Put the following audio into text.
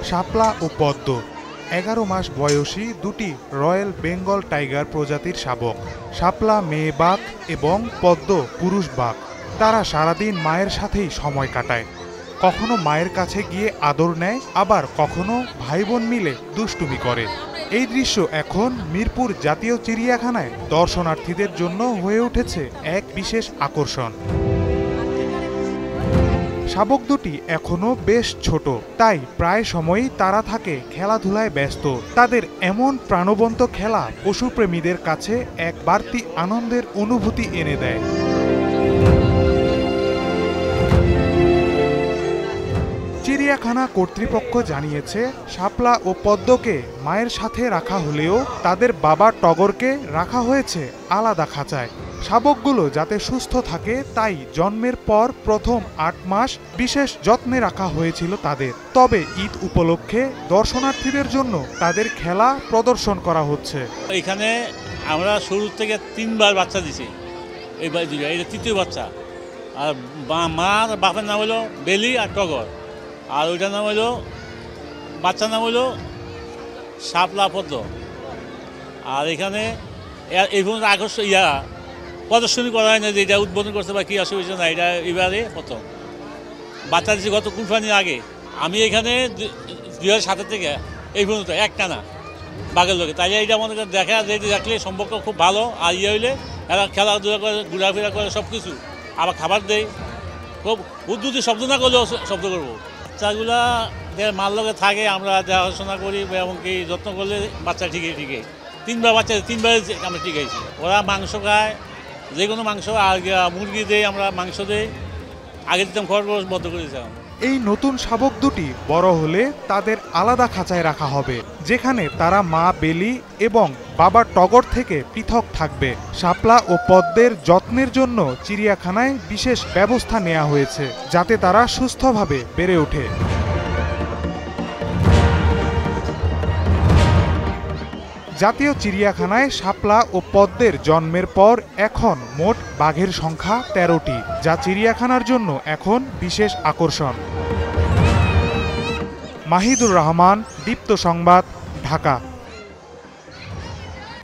শাপলা ও পদ্ম 11 মাস বয়সী দুটি রয়্যাল বেঙ্গল টাইগার প্রজাতির শাবক। শাপলা মেয়ে বাঘ এবং পদ্ম পুরুষ বাঘ। তারা সারাদিন মায়ের সাথেই সময় কাটায়। কখনো মায়ের কাছে গিয়ে আদর নেয়, আবার কখনো ভাই বোন মিলে দুষ্টুমি করে। এই দৃশ্য এখন মিরপুর জাতীয় চিড়িয়াখানায় দর্শনার্থীদের জন্য হয়ে উঠেছে এক বিশেষ আকর্ষণ। শাবক দুটি এখনো বেশ ছোট, তাই প্রায় সময়ই তারা থাকে খেলাধুলায় ব্যস্ত। তাদের এমন প্রাণবন্ত খেলা পশুপ্রেমীদের কাছে এক বাড়তি আনন্দের অনুভূতি এনে দেয়। চিড়িয়াখানা কর্তৃপক্ষ জানিয়েছে, শাপলা ও পদ্মকে মায়ের সাথে রাখা হলেও তাদের বাবা টগরকে রাখা হয়েছে আলাদা খাঁচায়। শাবকগুলো যাতে সুস্থ থাকে তাই জন্মের পর প্রথম 8 মাস বিশেষ যত্নে রাখা হয়েছিল তাদের। তবে ঈদ উপলক্ষে দর্শনার্থীদের জন্য তাদের খেলা প্রদর্শন করা হচ্ছে। এখানে আমরা শুরু থেকে 3বার বাচ্চা দিছি, এইবার এটা তৃতীয় বাচ্চা। আর মার বাপের নাম হলো বেলি আর টগর, আর ওইটার নাম হলো বাচ্চার নাম হলো শাপলা পদ্ম। আর এখানে এই পর্যন্ত আকর্ষণ প্রদর্শনী করা হয় না যে এটা উদ্বোধন করতে বা কী অসুবিধা না, এটা এবারে প্রথম বাচ্চা দিচ্ছি গত কুরবানির আগে। আমি এখানে 2007 থেকে এই পর্যন্ত একটানা বাঘের লোকে, তাই এইটা মনে করে দেখা দেখলে সম্পর্ক খুব ভালো। আর হইলে এরা খেলাধুলা করে, ঘোরাফেরা করে, সব কিছু আবার খাবার দেয়। খুব উদ্যুতি শব্দ না করলেও শব্দ করবো। বাচ্চাগুলা মার লগে থাকে, আমরা দেখাশোনা করি এবং কি যত্ন করলে বাচ্চা ঠিকই 3বার বাচ্চা 3বারে আমরা টিকাইছি। ওরা মাংস খায়, যে কোনো মাংস, আর মুরগি দেয়, আমরা মাংস দেই। আগে দিতাম খরগোশ, বন্ধ করে দিতাম। এই নতুন শাবক দুটি বড় হলে তাদের আলাদা খাঁচায় রাখা হবে, যেখানে তারা মা বেলি এবং বাবা টগর থেকে পৃথক থাকবে। শাপলা ও পদ্মের যত্নের জন্য চিড়িয়াখানায় বিশেষ ব্যবস্থা নেওয়া হয়েছে, যাতে তারা সুস্থভাবে বেড়ে ওঠে। জাতীয় চিড়িয়াখানায় শাপলা ও পদ্মের জন্মের পর এখন মোট বাঘের সংখ্যা 13টি, যা চিড়িয়াখানার জন্য এখন বিশেষ আকর্ষণ। মাহিদুর রহমান, দীপ্ত সংবাদ, ঢাকা।